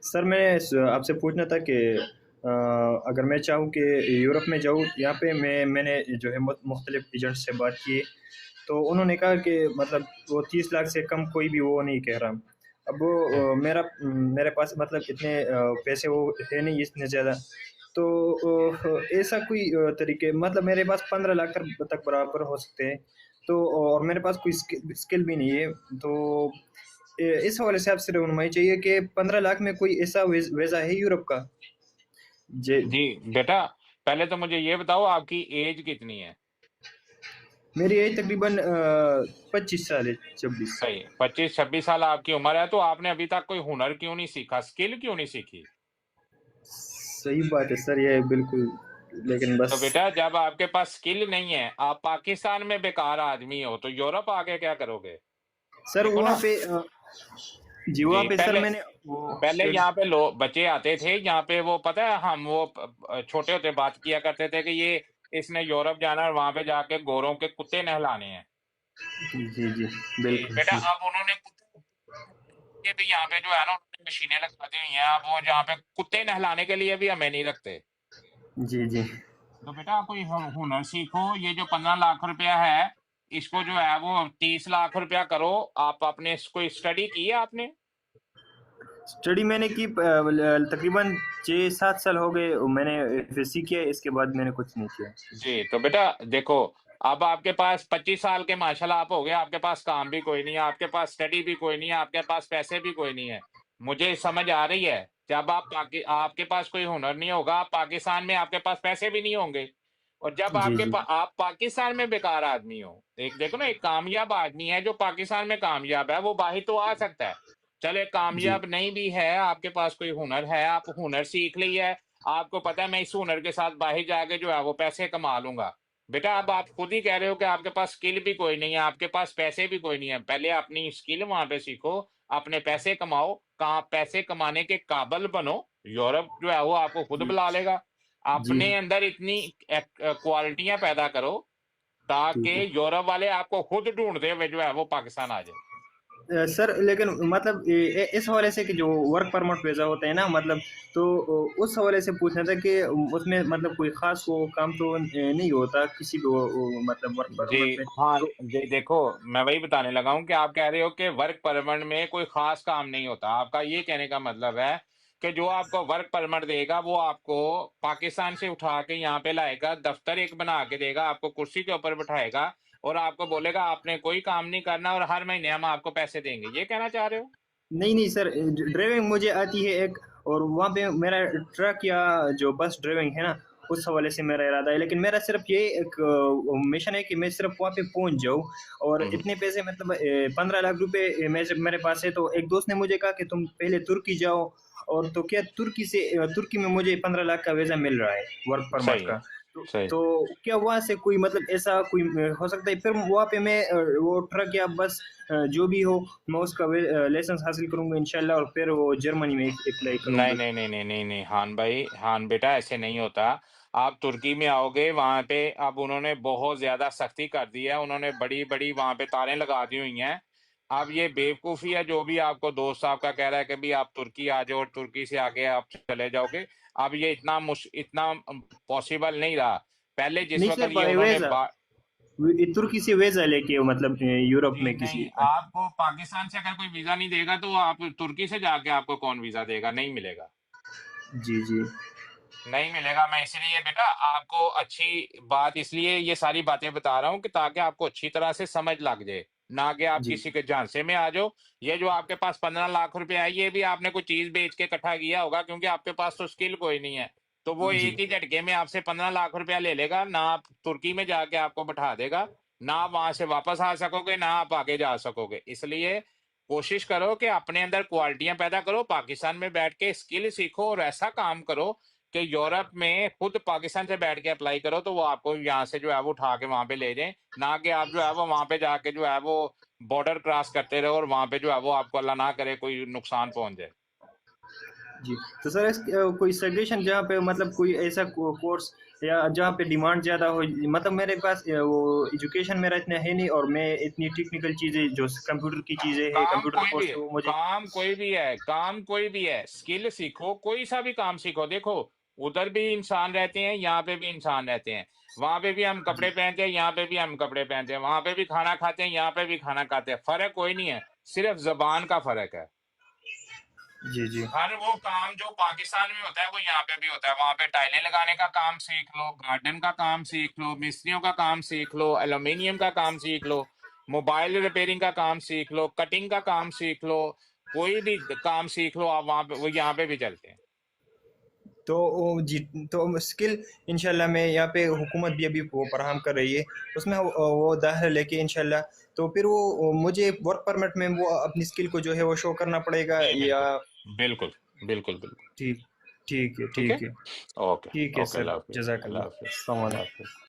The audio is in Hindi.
सर मैं आपसे पूछना था कि अगर मैं चाहूँ कि यूरोप में जाऊँ, यहाँ पे मैंने जो है मुख्तलिफ एजेंट से बात की, तो उन्होंने कहा कि मतलब वो 30 लाख से कम कोई भी वो नहीं कह रहा। अब वो हम्म। मेरे पास मतलब इतने पैसे वो है नहीं इतने ज़्यादा। तो ऐसा कोई तरीके मतलब मेरे पास 15 लाख तक बराबर हो सकते हैं। तो और मेरे पास कोई स्किल भी नहीं है। तो इस हवाले से आपसे रहनुमाई चाहिए कि 15 लाख में कोई ऐसा वीज़ा है यूरोप का। जे जी बेटा, पहले तो मुझे ये बताओ आपकी एज कितनी है? मेरी एज तकरीबन 25 साल है, 26। सही, 25-26 साल आपकी उम्र है, तो आपने अभी तक कोई हुनर क्यों नहीं सीखा, स्किल क्यों नहीं सीखी? सही बात है सर, ये बिल्कुल। लेकिन तो बस बेटा, जब आपके पास स्किल नहीं है, आप पाकिस्तान में बेकार आदमी हो, तो यूरोप आके क्या करोगे? सर देखो वहाँ ना। पे जी वहाँ जी, पे सर पहले मैंने वो पहले स्टडी। यहाँ पे लोग बच्चे आते थे, यहाँ पे वो पता है, हम वो छोटे होते बात किया करते थे कि ये इसने यूरोप जाना है और वहां पे जाके गोरों के कुत्ते नहलाने हैं। जी जी जी, जी बिल्कुल बेटा, जी। अब उन्होंने कुत्ते के भी यहाँ पे जो है ना, उन्होंने मशीनें लगा दी हुई हैं, अब वो जहाँ पे कुत्ते नहलाने के लिए भी हमें नहीं रखते। जी जी तो बेटा, कोई हुनर सीखो। ये जो 15 लाख रुपया है, इसको जो है वो 30 लाख रुपया करो। आप अपने कोई स्टडी की है आपने? स्टडी मैंने की तकरीबन 6-7 साल हो गए। मैंने एफएससी किया है, इसके बाद मैंने कुछ नहीं किया। जी, तो बेटा देखो, अब आपके पास 25 साल के माशाल्लाह आप हो गए, आपके पास काम भी कोई नहीं है, आपके पास स्टडी भी कोई नहीं है, आपके पास पैसे भी कोई नहीं है। मुझे समझ आ रही है, जब आपके पास कोई हुनर नहीं होगा, आप पाकिस्तान में आपके पास पैसे भी नहीं होंगे। और जब जी जी आप पाकिस्तान में बेकार आदमी हो, एक देखो ना, एक कामयाब आदमी है जो पाकिस्तान में कामयाब है, वो बाहर तो आ सकता है। चले जी कामयाब नहीं भी है, आपके पास कोई हुनर है, आप हुनर सीख लिया है, आपको पता है मैं इस हुनर के साथ बाहर जाके जो है वो पैसे कमा लूंगा। बेटा, अब आप खुद ही कह रहे हो कि आपके पास स्किल भी कोई नहीं है, आपके पास पैसे भी कोई नहीं है। पहले अपनी स्किल वहां पे सीखो, अपने पैसे कमाओ, कहाँ पैसे कमाने के काबिल बनो। यूरोप जो है वो आपको खुद बुला लेगा। जी अपने अंदर इतनी क्वालिटियां पैदा करो ताकि ठीक है। यूरोप वाले आपको खुद ढूंढते हुए जो है वो पाकिस्तान आ जाए। सर लेकिन मतलब इस हवाले से कि जो वर्क परमिट वीज़ा होते हैं ना, मतलब तो उस हवाले से पूछना था कि उसमें मतलब कोई ख़ास वो काम तो नहीं होता किसी भी मतलब वर्क जी परमिट में हाँ, तो। जी देखो, मैं वही बताने लगा हूँ कि आप कह रहे हो कि वर्क परमिट में कोई खास काम नहीं होता। आपका ये कहने का मतलब है कि जो आपको वर्क परमिट देगा वो आपको पाकिस्तान से उठा के यहाँ पे लाएगा, दफ्तर एक बना के देगा, आपको कुर्सी के ऊपर बिठाएगा और आपको बोलेगा आपने कोई काम नहीं करना और हर महीने हम आपको पैसे देंगे। ये कहना चाह रहे हो? नहीं नहीं सर, ड्राइविंग मुझे आती है एक। और वहाँ पे मेरा ट्रक या जो बस ड्राइविंग है ना, उस हवाले से मेरा इरादा है। लेकिन मेरा सिर्फ ये एक मिशन है कि मैं सिर्फ वहाँ पे पहुँच जाऊँ। और हम्म। इतने पैसे मतलब 15 लाख रुपए मेरे पास है। तो एक दोस्त ने मुझे कहा कि तुम पहले तुर्की जाओ। और तो क्या तुर्की में मुझे 15 लाख का वीज़ा मिल रहा है, वर्क परमिट सही है। का। तो, सही। तो क्या वहाँ से कोई मतलब ऐसा कोई हो सकता है फिर वहाँ पे मैं वो ट्रक या बस जो भी हो, मैं उसका लाइसेंस हासिल करूंगा इंशाल्लाह, और फिर वो जर्मनी में अप्लाई नहीं करूंगा। नहीं नहीं नहीं नहीं नहीं, हान भाई, हान बेटा, ऐसे नहीं होता। आप तुर्की में आओगे, वहां पे अब उन्होंने बहुत ज्यादा सख्ती कर दी है, उन्होंने बड़ी बड़ी वहां पे तारें लगा दी हुई हैं। अब ये बेवकूफी है जो भी आपको दोस्त आपका कह रहा है कि भी आप तुर्की आ जाओ और तुर्की से आगे आप चले जाओगे। अब ये इतना पॉसिबल नहीं रहा। पहले जिस नहीं वक्त सर, ये उन्होंने वेजा तुर्की से वेजा लेके मतलब यूरोप जी में नहीं, किसी। आपको पाकिस्तान से अगर कोई वीजा नहीं देगा तो आप तुर्की से जाके आपको कौन वीजा देगा? नहीं मिलेगा। जी जी नहीं मिलेगा। मैं इसलिए बेटा आपको अच्छी बात इसलिए ये सारी बातें बता रहा हूँ कि ताकि आपको अच्छी तरह से समझ लग जाए, ना कि आप जी किसी के झांसे में आ जाओ। ये जो आपके पास 15 लाख रुपए है, ये भी आपने कोई चीज बेच के इकट्ठा किया होगा, क्योंकि आपके पास तो स्किल कोई नहीं है। तो वो जी एक ही झटके में आपसे 15 लाख रुपया ले लेगा, ना आप तुर्की में जाके आपको बैठा देगा, ना आप वहां से वापस आ सकोगे, ना आप आगे जा सकोगे। इसलिए कोशिश करो कि अपने अंदर क्वालिटियां पैदा करो, पाकिस्तान में बैठ के स्किल सीखो और ऐसा काम करो कि यूरोप में खुद पाकिस्तान से बैठ के अप्लाई करो, तो वो आपको यहाँ से जो है वो उठा के वहां पे ले जाए, ना कि आप जो है वो वहां पे जाके जो है वो बॉर्डर क्रॉस करते रहो और वहां पे जो है वो आपको अल्लाह ना करे कोई नुकसान पहुंच जाए। जी। तो सर कोई सजेशन जहाँ पे मतलब कोई ऐसा कोर्स या जहाँ पे डिमांड ज़्यादा हो, मतलब मेरे पास वो एजुकेशन मेरा इतना है नहीं, और मैं इतनी टेक्निकल चीज़ें जो कंप्यूटर की चीज़ें हैं, काम कंप्यूटर कोई भी कोर्स है, है वो मुझे। काम कोई भी है, काम कोई भी है, स्किल सीखो, कोई सा भी काम सीखो। देखो, उधर भी इंसान रहते हैं, यहाँ पे भी इंसान रहते हैं। वहां पे भी हम जी कपड़े पहनते हैं, यहाँ पे भी हम कपड़े पहनते हैं। वहां पे भी खाना खाते हैं, यहाँ पे भी खाना खाते हैं। फर्क कोई नहीं है, सिर्फ जबान का फर्क है। जी जी। हर वो काम जो पाकिस्तान में होता है वो यहाँ पे भी होता है। वहां पे टाइलें लगाने का काम सीख लो, गार्डन का काम सीख लो, मिस्त्रियों का काम सीख लो, एल्यूमिनियम का काम सीख लो, मोबाइल रिपेयरिंग का काम सीख लो, कटिंग का काम सीख लो, कोई भी काम सीख लो आप। वहां पे वो यहाँ पे भी चलते हैं। तो जी, तो स्किल इंशाल्लाह मैं यहाँ पे हुकूमत भी अभी वो फराहम कर रही है, उसमें वो दाखिला लेके इंशाल्लाह, तो फिर वो मुझे वर्क परमिट में वो अपनी स्किल को जो है वो शो करना पड़ेगा जी या? बिल्कुल, बिल्कुल, बिल्कुल, बिल्कुल। ठीक, ठीक है, ठीक है। ठीक है। ओके। ठीक है ओके, सर, अल्लाह हाफिज, अल्लाह जज़ाकल्लाह। हाफिज, अस्सलाम अल्लाह वालेकुम। हाफिज।